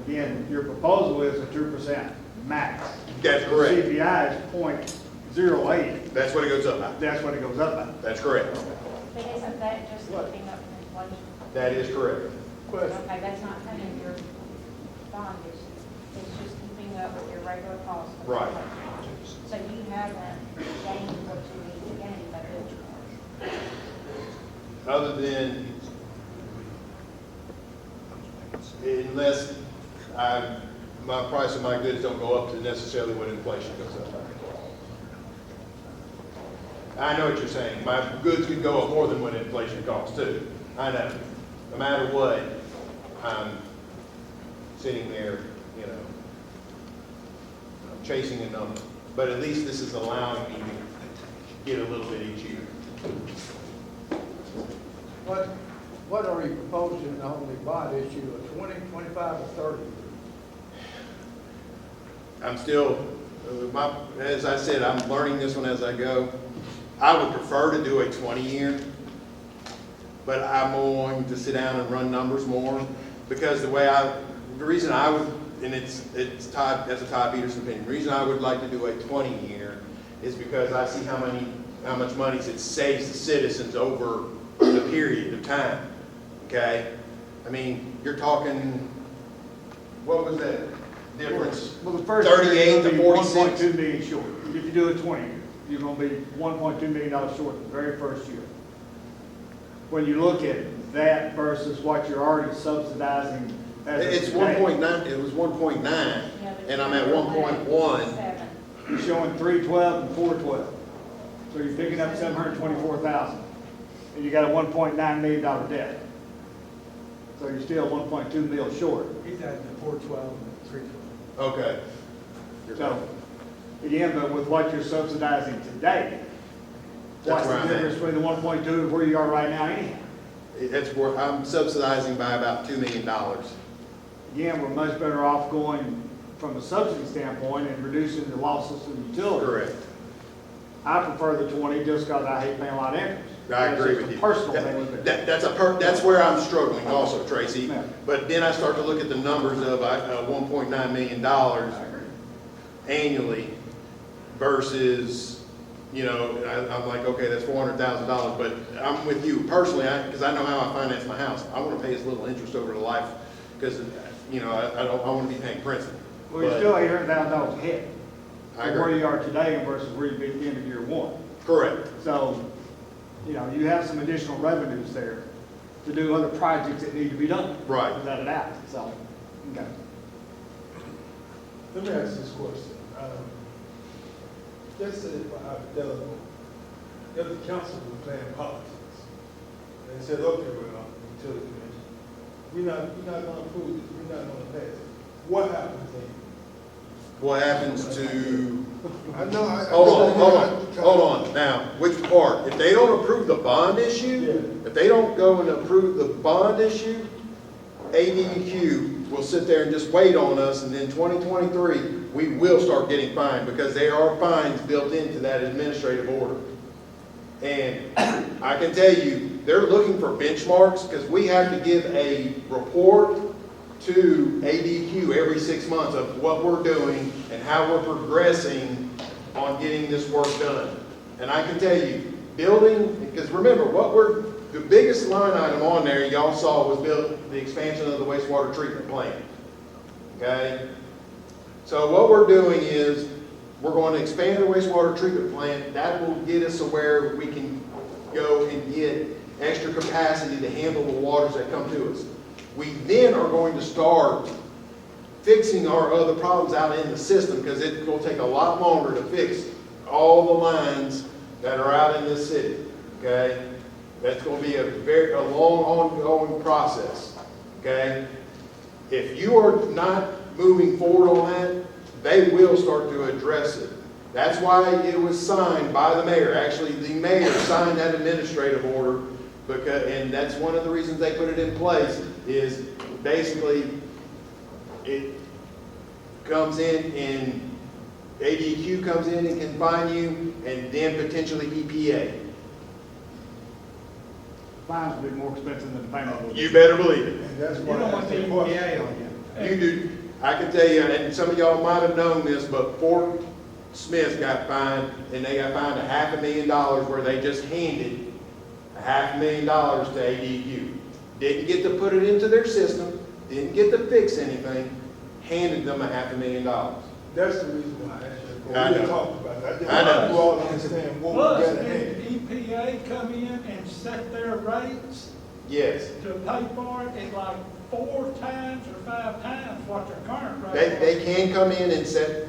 Again, your proposal is a 2% max. That's correct. CPI is 0.08. That's what it goes up by. That's what it goes up by. That's correct. But isn't that just keeping up with inflation? That is correct. Okay, that's not cutting your bond issue. It's just keeping up with your regular costs. of Right. inflation. So you haven't gained what you need to gain by doing more. Other than, unless my price of my goods don't go up to necessarily what inflation goes up. I know what you're saying. My goods could go up more than what inflation costs too. I know. No matter what, I'm sitting there, you know, chasing a number. but at least this is allowing me to get a little bit each year. What are you proposing on the bond issue, a 20, 25, or 30? I'm still, as I said, I'm learning this one as I go. I would prefer to do a 20-year, but I'm going to sit down and run numbers more, because the reason I would, and it's Todd, that's a Todd Peterson opinion, the reason I would like to do a 20-year is because I see how much money it saves the citizens over the period of time, okay? I mean, you're talking, what was that difference? Well, the first year, 38 you're to gonna be 46? 1.2 million short. If you do a 20 year, you're gonna be $1.2 million short the very first year. When you look at that versus what you're already subsidizing as of It's today, 1.9, it was 1.9, and I'm at 1.1. 7. you're showing 312 and 412. So you're picking up 724,000. And you got a $1.9 million debt. So you're still 1.2 mil short. He's at the 412 and 312. Okay. So, again, but with what you're subsidizing today, That's what's where the I'm at. difference between the 1.2 and where you are right now anyhow? That's where I'm subsidizing by about $2 million. Again, we're much better off going from a subsidy standpoint and reducing the losses to the utility. Correct. I prefer the 20 just because I hate paying a lot of interest. I agree with you. That's just a personal thing with me. That's where I'm struggling also, Tracy. Yeah. But then I start to look at the numbers of $1.9 million I agree. annually versus, I'm like, okay, that's $400,000. But I'm with you personally, because I know how I finance my house. I want to pay as little interest over the life because, I want to be paying principal. Well, you're still $800,000 ahead I from where agree. you are today versus where you'd be at the end of year one. Correct. So, you have some additional revenues there to do other projects that need to be done. Right. Without a doubt, so, okay. Let me ask this question. Let's say for hypothetical, if the council was playing politics, and said, okay, well, utility commission, we're not gonna approve this, we're not gonna pass it. What happens then? What happens to, I know, hold on. Now, which part? If they don't approve the bond issue, if they don't go and approve the bond issue, ADQ will sit there and just wait on us, and then 2023, we will start getting fined, because there are fines built into that administrative order. And I can tell you, they're looking for benchmarks, because we have to give a report to ADQ every 6 months of what we're doing and how we're progressing on getting this work done. And I can tell you, building, because remember, the biggest line item on there y'all saw was the expansion of the wastewater treatment plant. Okay? So what we're doing is, we're going to expand the wastewater treatment plant. That will get us to where we can go and get extra capacity to handle the waters that come to us. We then are going to start fixing our other problems out in the system, because it will take a lot longer to fix all the lines that are out in this city, okay? That's going to be a long, ongoing process, okay? If you are not moving forward on that, they will start to address it. That's why it was signed by the mayor. Actually, the mayor signed that administrative order, and that's one of the reasons they put it in place, is basically it comes in and ADQ comes in and can fine you, and then potentially EPA. Fines will be more expensive than the payment. You better believe it. And that's You why don't I want the asked the question. EPA on you. You do. I can tell you, and some of y'all might have known this, but Fort Smith got fined, and they got fined $500,000 where they just handed $500,000 to ADQ. Didn't get to put it into their system, didn't get to fix anything, handed them $500,000. That's the reason why I asked you. I We know. talked about it. I just I know. want you all to understand what we Plus, got ahead. did EPA come in and set their rates Yes. to pay for it at like 4 times or 5 times what their current rate was? They can come in and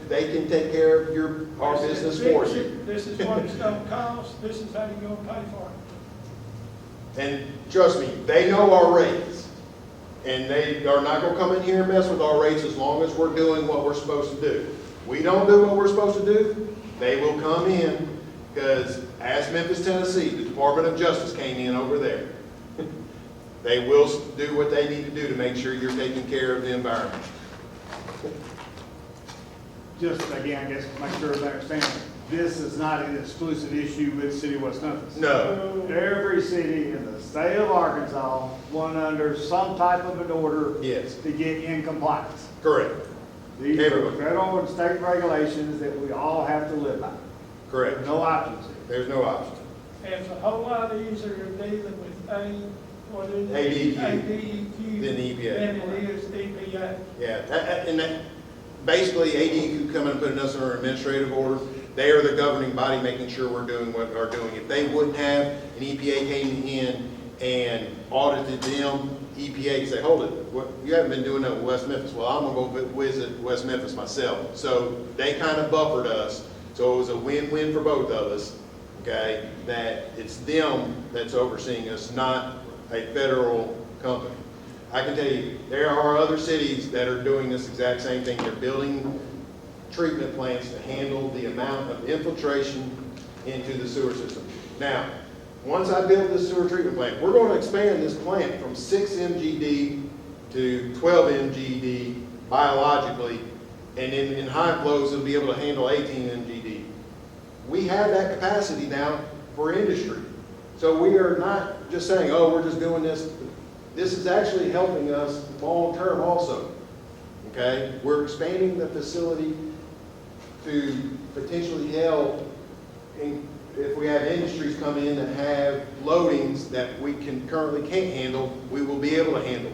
they can take care of our business for you. This is what it's gonna cost, this is how you're gonna pay for it. And trust me, they know our rates. And they are not gonna come in here and mess with our rates as long as we're doing what we're supposed to do. we don't do what we're supposed to do, they will come in, because as Memphis, Tennessee, the Department of Justice came in over there. They will do what they need to do to make sure you're taking care of the environment. Just again, I guess, make sure everybody understands, this is not an exclusive issue with the city of West Memphis. No, Every city in the state of Arkansas went under some type of an order yes, to get in compliance. correct, These are Everyone. federal and state regulations that we all have to live by. correct. No options here. There's no option. It's a whole lot easier dealing with what is it? ADQ. ADQ. Than EPA. Than it is EPA. Yeah, and that, basically, ADQ coming and putting us under administrative order. They are the governing body making sure we're doing what we're doing. If they wouldn't have, an EPA came in and audited them, EPA could say, hold it, what, you haven't been doing that with West Memphis. Well, I'm gonna go visit West Memphis myself. So they kind of buffered us, so it was a win-win for both of us, okay? That it's them that's overseeing us, not a federal company. I can tell you, there are other cities that are doing this exact same thing. They're building treatment plants to handle the amount of infiltration into the sewer system. Now, once I build this sewer treatment plant, we're going to expand this plant from 6 MGD to 12 MGD biologically, and in high flows, it'll be able to handle 18 MGD. We have that capacity now for industry. So we are not just saying, oh, we're just doing this. This is actually helping us long-term also, okay? We're expanding the facility to potentially help if we have industries come in that have loadings that we currently can't handle, we will be able to handle.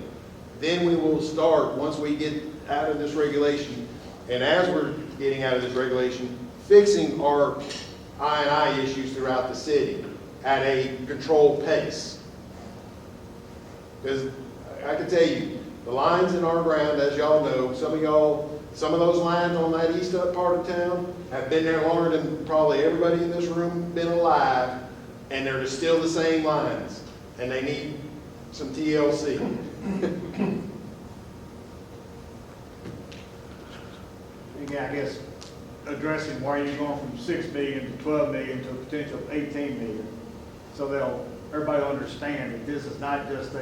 Then we will start, once we get out of this regulation, and as we're getting out of this regulation, fixing our I&I issues throughout the city at a controlled pace. Because I can tell you, the lines in our ground, as y'all know, some of those lines on that east up part of town have been there longer than probably everybody in this room been alive, and they're still the same lines, and they need some TLC. Again, I guess addressing why you're going from 6 million to 12 million to a potential 18 million, so everybody will understand that this is not just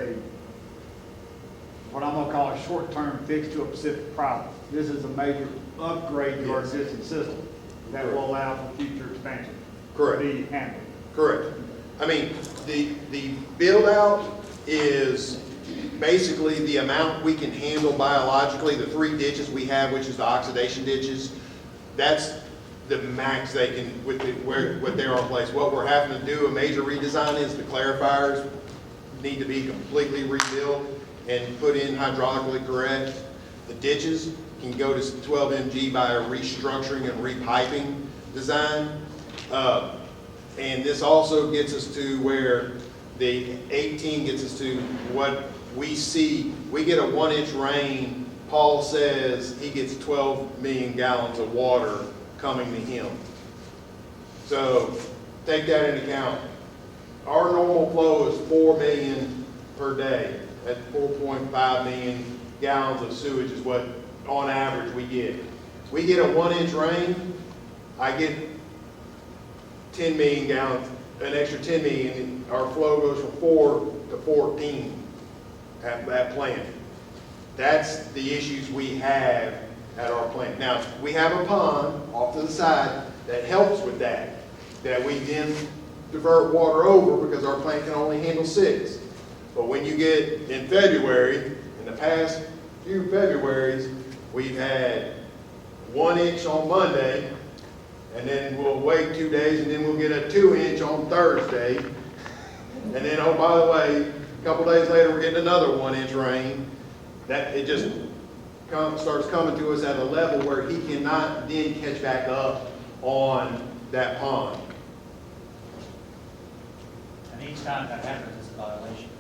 what I'm gonna call a short-term fix to a specific problem. This is a major upgrade to our existing system that will allow for future expansion. Correct. To be handled. Correct. I mean, the build-out is basically the amount we can handle biologically, the 3 ditches we have, which is the oxidation ditches. That's the max they can, what they're on place. What we're having to do, a major redesign is the clarifiers need to be completely rebuilt and put in hydraulically correct. The ditches can go to 12 mg by a restructuring and repiping design. And this also gets us to where the 18 gets us to what we see. We get a 1-inch rain. Paul says he gets 12 million gallons of water coming to him. So take that into account. Our normal flow is 4 million per day. That's 4.5 million gallons of sewage is what on average we get. We get a 1-inch rain, I get 10 million gallons, an extra 10 million. Our flow goes from 4 to 14 at that plant. That's the issues we have at our plant. Now, we have a pond off to the side that helps with that we then divert water over because our plant can only handle 6. But when you get in February, in the past few Februaries, we've had 1 inch on Monday, and then we'll wait 2 days, and then we'll get a 2-inch on Thursday. And then, oh, by the way, a couple days later, we're getting another 1-inch rain. That it just starts coming to us at a level where he cannot then catch back up on that pond. And each time that happens, it's a violation.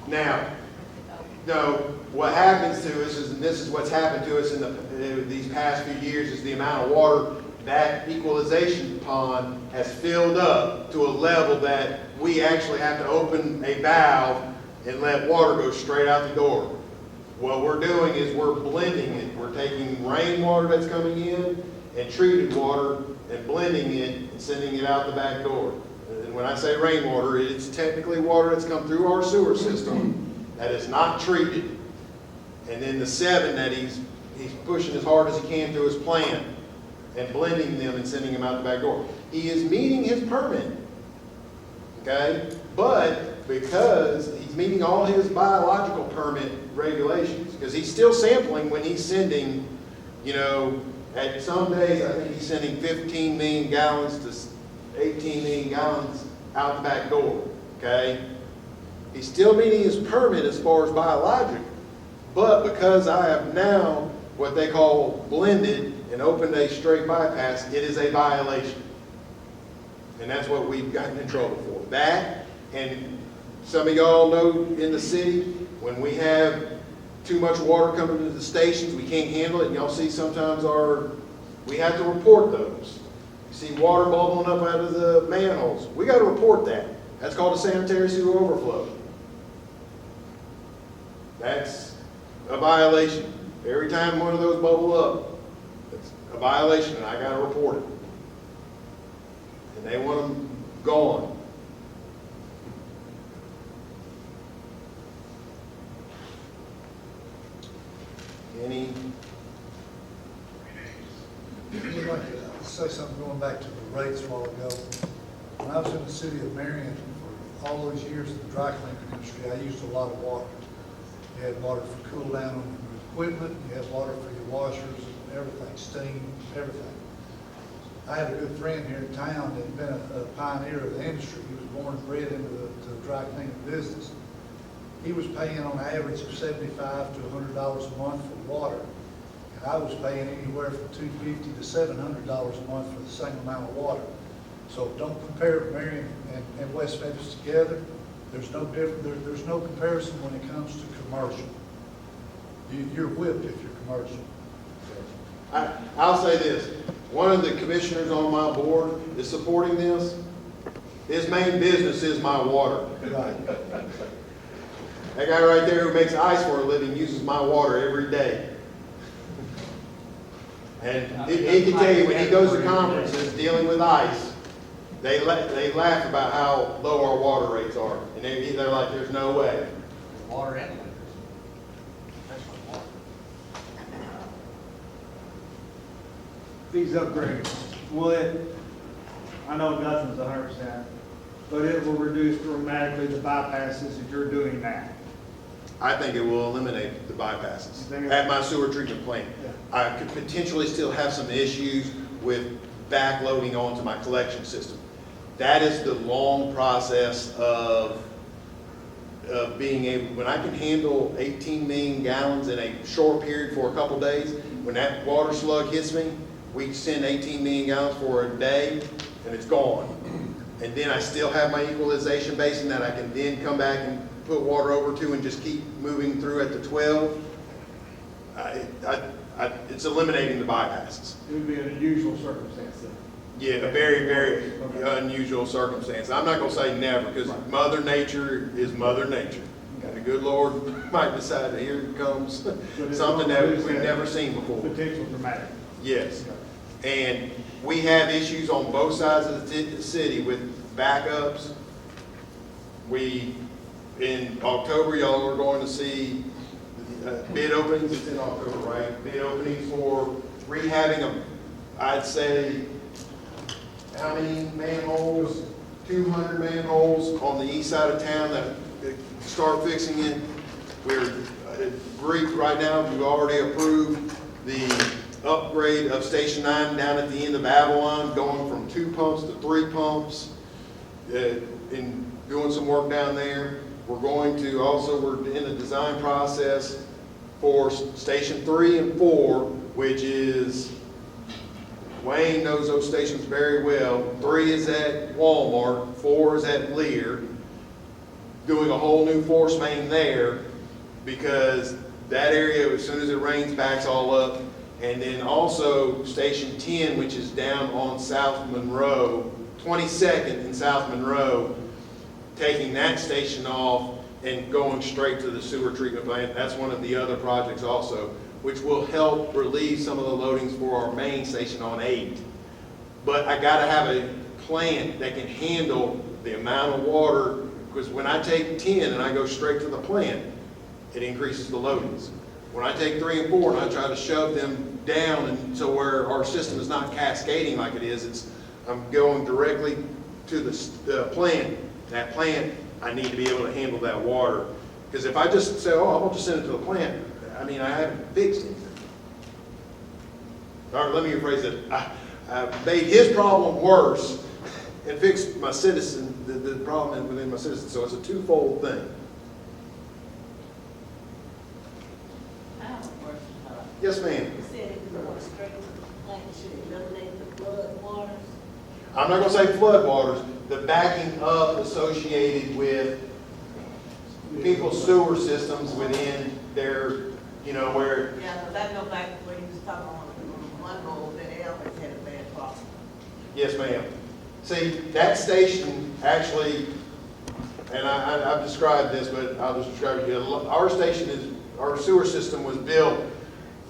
Now, no, what happens to us is, and this is what's happened to us in these past few years, is the amount of water that equalization pond has filled up to a level that we actually have to open a valve and let water go straight out the door. What we're doing is we're blending it. We're taking rainwater that's coming in and treated water and blending it and sending it out the back door. And when I say rainwater, it's technically water that's come through our sewer system that is not treated. And then the 7 that he's pushing as hard as he can through his plant and blending them and sending them out the back door. He is meeting his permit, okay? But because he's meeting all his biological permit regulations, because he's still sampling when he's sending, you know, at some days, I think he's sending 15 million gallons to 18 million gallons out the back door, okay? He's still meeting his permit as far as biological, but because I have now what they call blended and opened a straight bypass, it is a violation. And that's what we've gotten in trouble for. That, and some of y'all know in the city, when we have too much water coming to the stations, we can't handle it, and y'all see sometimes we have to report those. You see water bubbling up out of the manholes. We got to report that. That's called a sanitary sewer overflow. That's a violation. Every time one of those bubble up, it's a violation, and I got to report it. And they want them gone. Any? I'd like to say something going back to the rates a while ago. When I was in the city of Marion for all those years in the dry cleaning industry, I used a lot of water. You had water for cool down on your equipment, you had water for your washers and everything, steam, everything. I had a good friend here in town that had been a pioneer of the industry. He was born and bred into the dry cleaning business. He was paying on average of $75 to $100 a month for water. And I was paying anywhere from $250 to $700 a month for the same amount of water. So don't compare Marion and West Memphis together. There's no different. There's no comparison when it comes to commercial. You're whipped if you're commercial. I'll say this. One of the commissioners on my board is supporting this. His main business is my water. Right. That guy right there who makes ice for a living uses my water every day. And he can tell you when he goes to conferences dealing with ice, they laugh about how low our water rates are. And they're like, there's no way. Water and electricity. Especially water. These upgrades, will it, I know nothing's 100%, but it will reduce dramatically the bypasses that you're doing now. I think it will eliminate the bypasses at my sewer treatment plant. Yeah. I could potentially still have some issues with backloading onto my collection system. That is the long process of being able, when I can handle 18 million gallons in a short period for a couple days, when that water slug hits me, we send 18 million gallons for a day and it's gone. And then I still have my equalization basin that I can then come back and put water over to and just keep moving through at the 12. It's eliminating the bypasses. It would be an unusual circumstance then. Yeah, a very, very unusual circumstance. I'm not going to say never, because Mother Nature is Mother Nature. And the good Lord might decide that here comes something that we've never seen before. Potential dramatic. Yes. And we have issues on both sides of the city with backups. In October, y'all are going to see bid openings. It's in October, right? Bid openings for rehabbing I'd say, how many manholes? 200 manholes on the east side of town that start fixing it. We're Greek right now. We've already approved the upgrade of Station 9 down at the end of Avalon, going from 2 pumps to 3 pumps, and doing some work down there. We're going to also, we're in the design process for Station 3 and 4, which is, Wayne knows those stations very well. 3 is at Walmart, 4 is at Lear, doing a whole new force main there because that area, as soon as it rains, backs all up. And then also Station 10, which is down on South Monroe, 22nd and South Monroe. taking that station off and going straight to the sewer treatment plant. That's one of the other projects also, which will help relieve some of the loadings for our main station on 8. But I gotta have a plant that can handle the amount of water, because when I take 10 and I go straight to the plant, it increases the loadings. When I take 3 and 4 and I try to shove them down and so where our system is not cascading like it is, I'm going directly to the plant. That plant, I need to be able to handle that water. Because if I just say, oh, I'll just send it to the plant, I mean, I haven't fixed it. Or let me rephrase it. I made his problem worse and fixed my citizen, the problem within my citizen. So it's a twofold thing. I have a question. Yes, ma'am. You said if you want straight to the plant, you should eliminate the flood waters. I'm not gonna say floodwaters, the backing up associated with people's sewer systems within their, you know, where, Yeah, because I know back when you was talking on one road, that they always had a bad problem. yes, ma'am. See, that station actually, and I've described this, but I'll just describe it again. Our station is, our sewer system was built,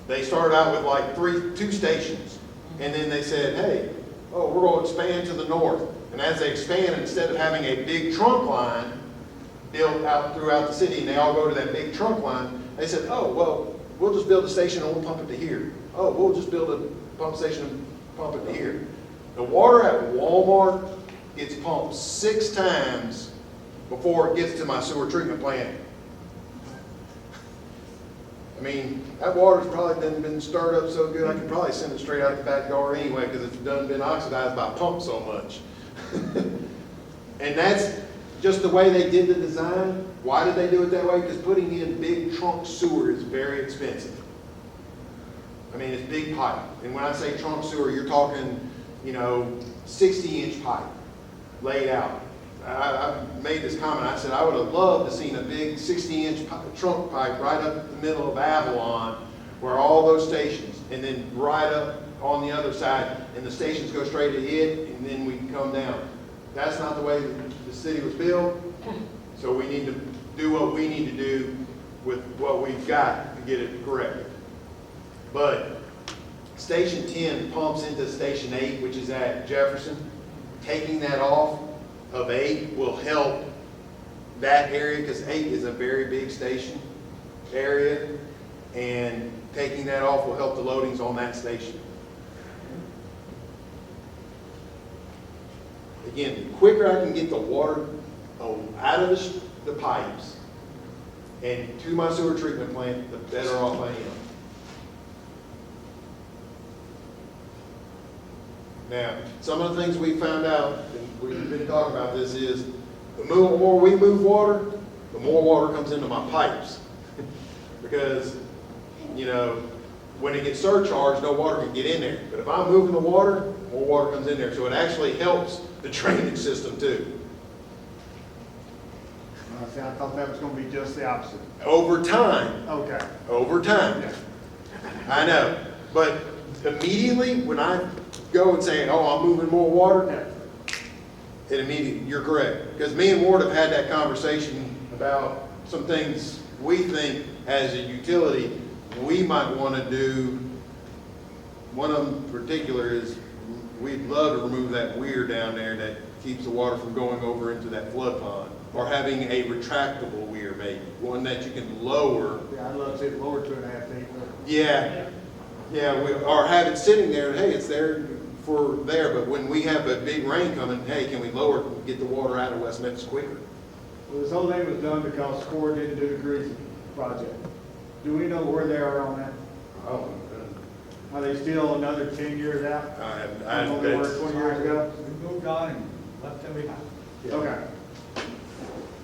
they started out with like 2 stations, and then they said, hey, oh, we're going to expand to the north. And as they expand, instead of having a big trunk line built out throughout the city, and they all go to that big trunk line, they said, oh, well, we'll just build a station and we'll pump it to here. Oh, we'll just build a pump station and pump it to here. The water at Walmart gets pumped 6 times before it gets to my sewer treatment plant. I mean, that water's probably done been stirred up so good, I can probably send it straight out the backyard anyway, because it's done been oxidized by pump so much. And that's just the way they did the design. Why did they do it that way? Because putting in big trunk sewer is very expensive. I mean, it's big pipe. And when I say trunk sewer, you're talking, you know, 60-inch pipe laid out. I made this comment. I said I would have loved to seen a big 60-inch trunk pipe right up the middle of Avalon, where all those stations, and then right up on the other side, and the stations go straight to it, and then we can come down. That's not the way the city was built, so we need to do what we need to do with what we've got to get it corrected. But Station 10 pumps into Station 8, which is at Jefferson. Taking that off of 8 will help that area, because 8 is a very big station area, and taking that off will help the loadings on that station. Again, the quicker I can get the water out of the pipes and to my sewer treatment plant, the better off I am. Now, some of the things we found out, and we've been talking about this, is the more we move water, the more water comes into my pipes. Because, you know, when it gets surcharged, no water can get in there. But if I'm moving the water, more water comes in there. So it actually helps the drainage system too. See, I thought that was going to be just the opposite. Over time. Okay. Over time. Yeah. I know. But immediately when I go and say, oh, I'm moving more water, it immediately, you're correct. Because me and Ward have had that conversation about some things we think as a utility we might want to do. One of them in particular is we'd love to remove that weir down there that keeps the water from going over into that flood pond. Or having a retractable weir maybe, one that you can lower. Yeah, I'd love to see it lower 2.5 feet. Yeah, yeah, or have it sitting there, hey, it's there for there, but when we have a big rain coming, hey, can we lower it and get the water out of West Memphis quicker? Well, this whole thing was done because Core didn't do the Greasy project. Do we know where they are on that? Oh, Are they still another 10 years out? I From what they were 20 years ago? We moved on and left them behind. Okay.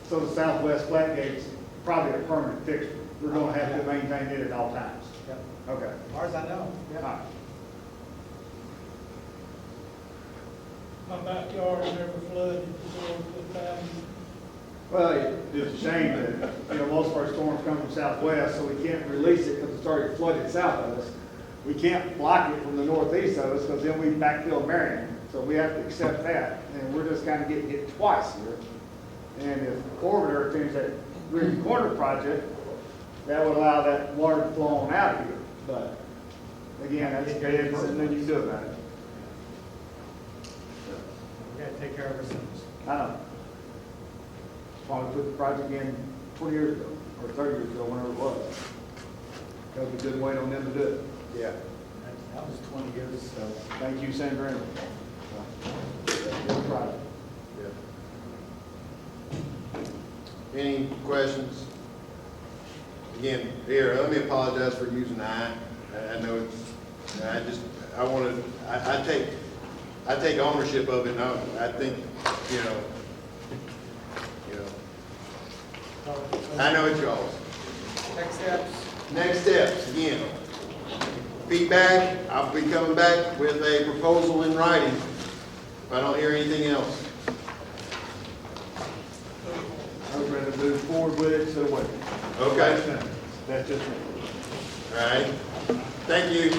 So the southwest flat gate's probably a permanent fixture. We're gonna have to maintain it at all times. Yep. Okay. As far as I know. All right. My backyard never flooded before the time. Well, it's a shame that, you know, most of our storms come from southwest, so we can't release it because it's already flooded south of us. We can't block it from the northeast of us because then we backfill Marion. So we have to accept that, and we're just kind of getting hit twice here. And if Corvair finished that Green Corner project, that would allow that water to flow on out of here. But again, that's bids and then you do about it. We gotta take care of ourselves. I know. Probably put the project in 20 years ago, or 30 years ago, whenever it was. That was a good way on them to do it. Yeah. That was 20 years ago. Thank you, Senator Graham. Good project. Any questions? Again, here, let me apologize for using I. I know it's, I take ownership of it, and I think, I know it's y'all's. Next steps. Next steps, again, feedback, I'll be coming back with a proposal in writing if I don't hear anything else. I would rather move forward with it, so wait. Okay, That's just me. all right, thank you.